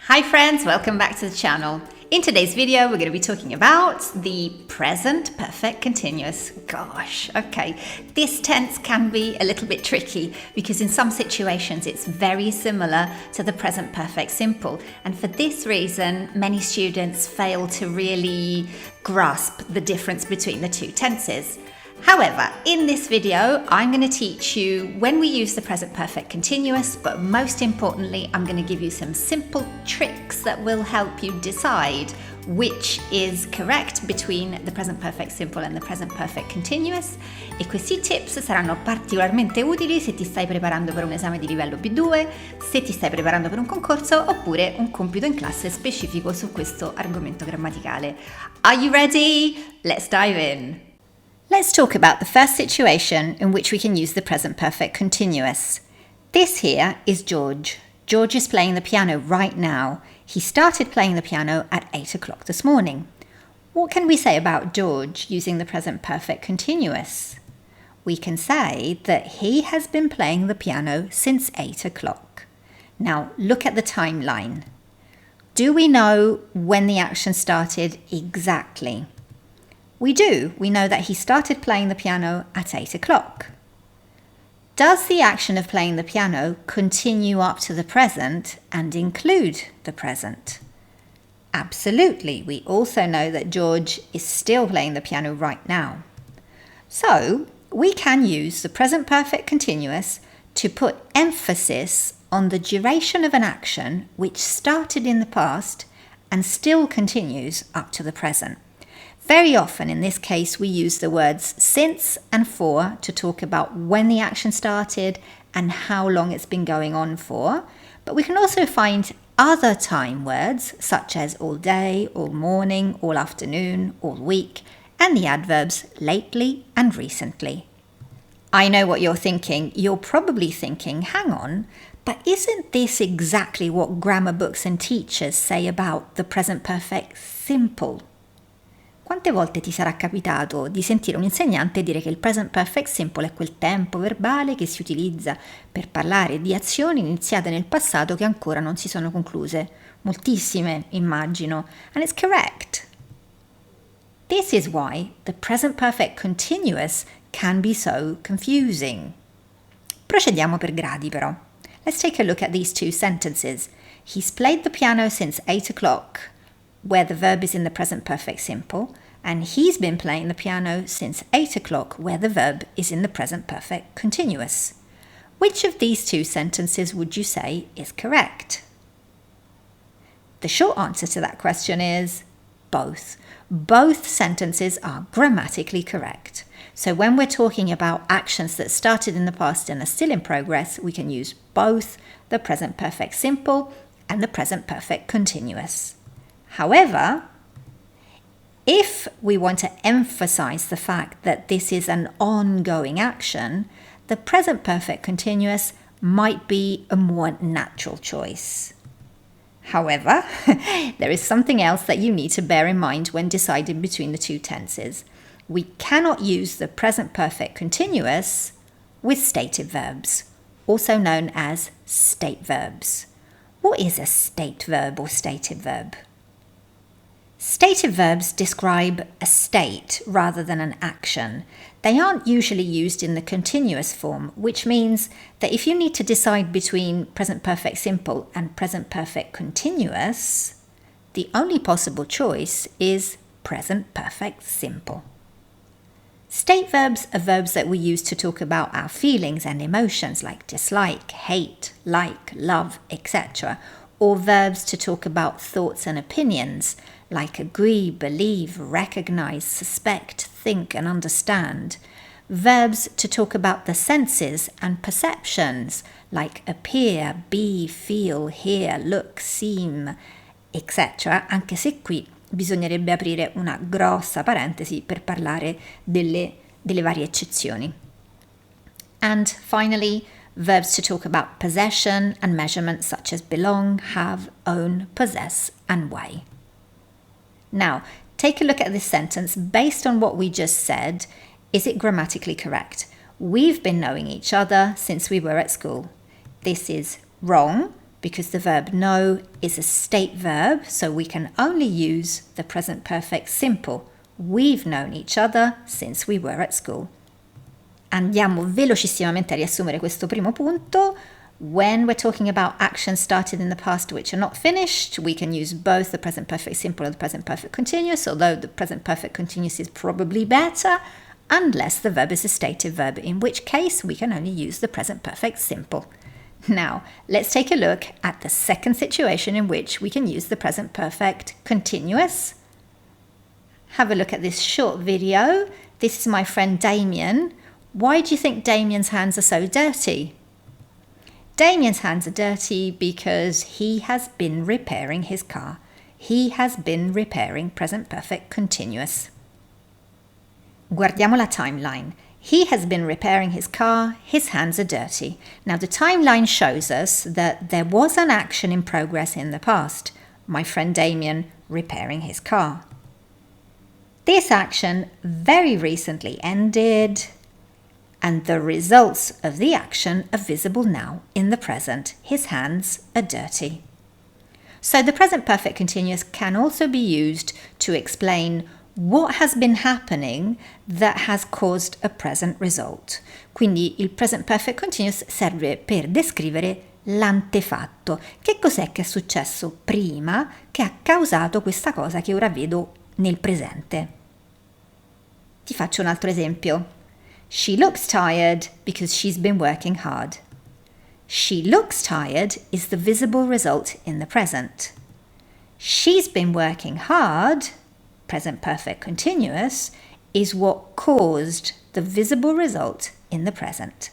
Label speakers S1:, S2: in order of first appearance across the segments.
S1: Hi friends, welcome back to the channel. In today's video, we're going to be talking about the present perfect continuous. Gosh, okay. This tense can be a little bit tricky because in some situations it's very similar to the present perfect simple. And for this reason, many students fail to really grasp the difference between the two tenses. However, in this video, I'm going to teach you when we use the present perfect continuous, but most importantly, I'm going to give you some simple tricks that will help you decide which is correct between the present perfect simple and the present perfect continuous. E questi tips saranno particolarmente utili se ti stai preparando per un esame di livello B2, se ti stai preparando per un concorso oppure un compito in classe specifico su questo argomento grammaticale. Are you ready? Let's dive in. Let's talk about the first situation in which we can use the present perfect continuous. This here is George. George is playing the piano right now. He started playing the piano at 8 o'clock this morning. What can we say about George using the present perfect continuous? We can say that he has been playing the piano since 8 o'clock. Now look at the timeline. Do we know when the action started exactly? We do. We know that he started playing the piano at 8 o'clock. Does the action of playing the piano continue up to the present and include the present? Absolutely. We also know that George is still playing the piano right now. So we can use the present perfect continuous to put emphasis on the duration of an action which started in the past and still continues up to the present. Very often in this case we use the words since and for to talk about when the action started and how long it's been going on for, but we can also find other time words such as all day, all morning, all afternoon, all week, and the adverbs lately and recently. I know what you're thinking. You're probably thinking, hang on, but isn't this exactly what grammar books and teachers say about the present perfect simple? Quante volte ti sarà capitato di sentire un insegnante dire che il present perfect simple è quel tempo verbale che si utilizza per parlare di azioni iniziate nel passato che ancora non si sono concluse? Moltissime, immagino. And it's correct. This is why the present perfect continuous can be so confusing. Procediamo per gradi però. Let's take a look at these two sentences. He's played the piano since 8 o'clock, where the verb is in the present perfect simple, and he's been playing the piano since 8 o'clock, where the verb is in the present perfect continuous. Which of these two sentences would you say is correct? The short answer to that question is both. Both sentences are grammatically correct. So when we're talking about actions that started in the past and are still in progress, we can use both the present perfect simple and the present perfect continuous. However, if we want to emphasize the fact that this is an ongoing action, the present perfect continuous might be a more natural choice. However, there is something else that you need to bear in mind when deciding between the two tenses. We cannot use the present perfect continuous with stative verbs, also known as state verbs. What is a state verb or stative verb? Stative verbs describe a state rather than an action. They aren't usually used in the continuous form, which means that if you need to decide between present perfect simple and present perfect continuous, the only possible choice is present perfect simple. State verbs are verbs that we use to talk about our feelings and emotions like dislike, hate, like, love, etc., or verbs to talk about thoughts and opinions like agree, believe, recognize, suspect, think and understand. Verbs to talk about the senses and perceptions like appear, be, feel, hear, look, seem, etc. Anche se qui bisognerebbe aprire una grossa parentesi per parlare delle varie eccezioni. And finally, verbs to talk about possession and measurement such as belong, have, own, possess and weigh. Now, take a look at this sentence. Based on what we just said, is it grammatically correct? We've been knowing each other since we were at school. This is wrong because the verb know is a state verb, so we can only use the present perfect simple. We've known each other since we were at school. Andiamo velocissimamente a riassumere questo primo punto. When we're talking about actions started in the past which are not finished, we can use both the present perfect simple and the present perfect continuous, although the present perfect continuous is probably better, unless the verb is a stative verb, in which case we can only use the present perfect simple. Now, let's take a look at the second situation in which we can use the present perfect continuous. Have a look at this short video. This is my friend Damien. Why do you think Damien's hands are so dirty? Damien's hands are dirty because he has been repairing his car. He has been repairing present perfect continuous. Guardiamo la timeline. He has been repairing his car. His hands are dirty. Now the timeline shows us that there was an action in progress in the past. My friend Damien repairing his car. This action very recently ended, and the results of the action are visible now in the present. His hands are dirty. So the present perfect continuous can also be used to explain what has been happening that has caused a present result. Quindi il present perfect continuous serve per descrivere l'antefatto. Che cos'è che è successo prima che ha causato questa cosa che ora vedo nel presente? Ti faccio un altro esempio. She looks tired because she's been working hard. She looks tired is the visible result in the present. She's been working hard, present perfect continuous, is what caused the visible result in the present.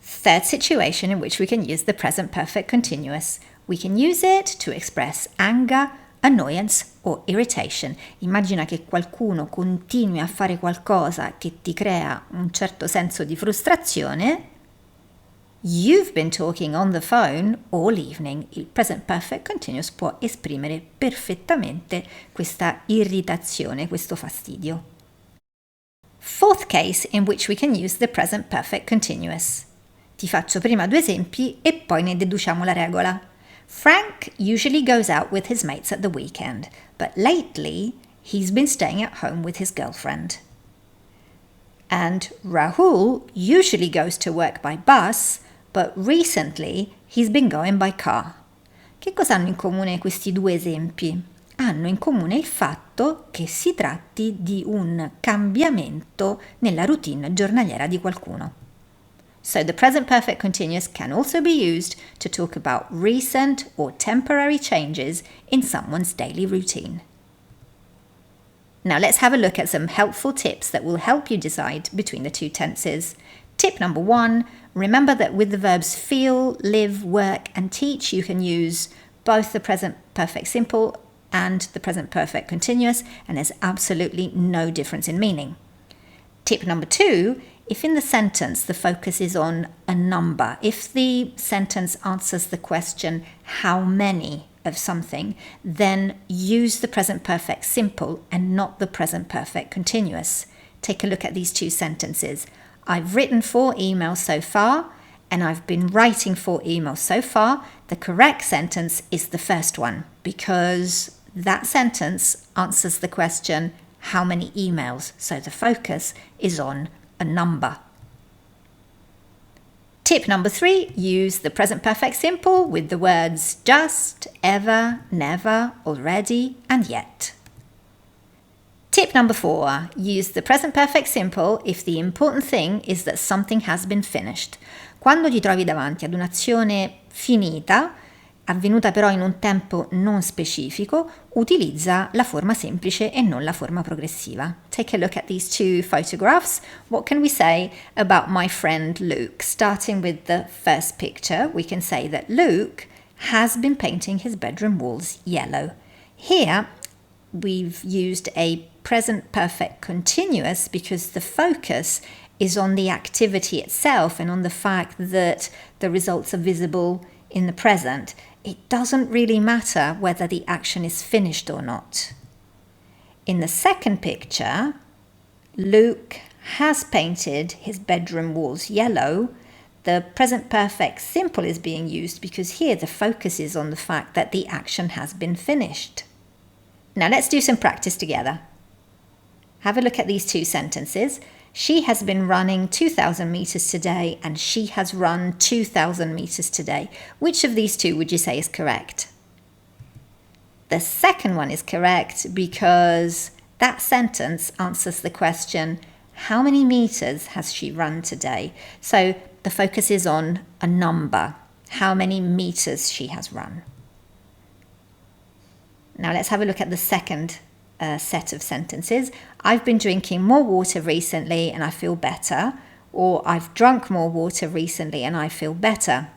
S1: Third situation in which we can use the present perfect continuous. We can use it to express anger, annoyance o irritation. Immagina che qualcuno continui a fare qualcosa che ti crea un certo senso di frustrazione. You've been talking on the phone all evening. Il present perfect continuous può esprimere perfettamente questa irritazione, questo fastidio. Fourth case in which we can use the present perfect continuous. Ti faccio prima due esempi e poi ne deduciamo la regola. Frank usually goes out with his mates at the weekend, but lately he's been staying at home with his girlfriend. And Rahul usually goes to work by bus, but recently he's been going by car. Che cosa hanno in comune questi due esempi? Hanno in comune il fatto che si tratti di un cambiamento nella routine giornaliera di qualcuno. So the present perfect continuous can also be used to talk about recent or temporary changes in someone's daily routine. Now let's have a look at some helpful tips that will help you decide between the two tenses. Tip number 1, remember that with the verbs feel, live, work and teach, you can use both the present perfect simple and the present perfect continuous, and there's absolutely no difference in meaning. Tip number 2, if in the sentence the focus is on a number, if the sentence answers the question how many of something, then use the present perfect simple and not the present perfect continuous. Take a look at these two sentences. I've written 4 emails so far, and I've been writing 4 emails so far. The correct sentence is the first one, because that sentence answers the question how many emails, so the focus is on a number. Tip number 3, use the present perfect simple with the words just, ever, never, already and yet. Tip number 4, use the present perfect simple if the important thing is that something has been finished. Quando ti trovi davanti ad un'azione finita, avvenuta però in un tempo non specifico, utilizza la forma semplice e non la forma progressiva. Take a look at these 2 photographs. What can we say about my friend Luke? Starting with the first picture, we can say that Luke has been painting his bedroom walls yellow. Here, we've used a present perfect continuous because the focus is on the activity itself and on the fact that the results are visible in the present. It doesn't really matter whether the action is finished or not. In the second picture, Luke has painted his bedroom walls yellow. The present perfect simple is being used because here the focus is on the fact that the action has been finished. Now let's do some practice together. Have a look at these two sentences. She has been running 2,000 meters today and she has run 2,000 meters today. Which of these two would you say is correct? The second one is correct because that sentence answers the question, how many meters has she run today? So the focus is on a number, how many meters she has run. Now let's have a look at the second set of sentences. I've been drinking more water recently and I feel better, or I've drunk more water recently and I feel better.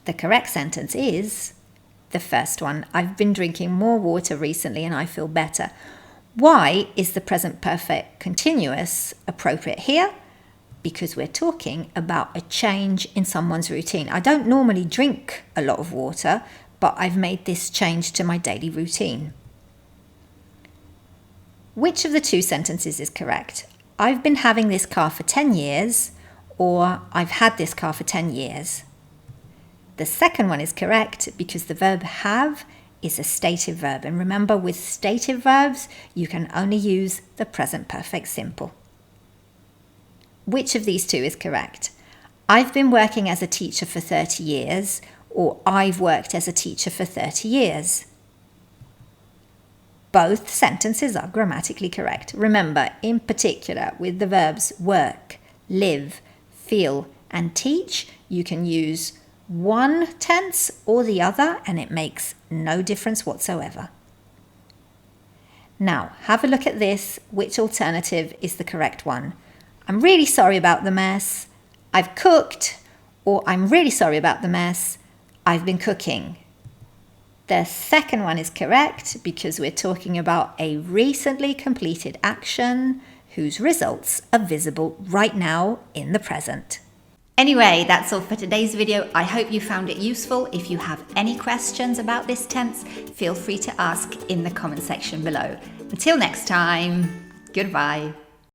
S1: The correct sentence is the first one. I've been drinking more water recently and I feel better. Why is the present perfect continuous appropriate here? Because we're talking about a change in someone's routine. I don't normally drink a lot of water, but I've made this change to my daily routine. Which of the two sentences is correct? I've been having this car for 10 years, or I've had this car for 10 years. The second one is correct because the verb have is a stative verb. And remember, with stative verbs, you can only use the present perfect simple. Which of these two is correct? I've been working as a teacher for 30 years, or I've worked as a teacher for 30 years. Both sentences are grammatically correct. Remember, in particular, with the verbs work, live, feel, and teach, you can use one tense or the other, and it makes no difference whatsoever. Now, have a look at this. Which alternative is the correct one? I'm really sorry about the mess. I've cooked, or I'm really sorry about the mess. I've been cooking. The second one is correct because we're talking about a recently completed action whose results are visible right now in the present. Anyway, that's all for today's video. I hope you found it useful. If you have any questions about this tense, feel free to ask in the comment section below. Until next time, goodbye.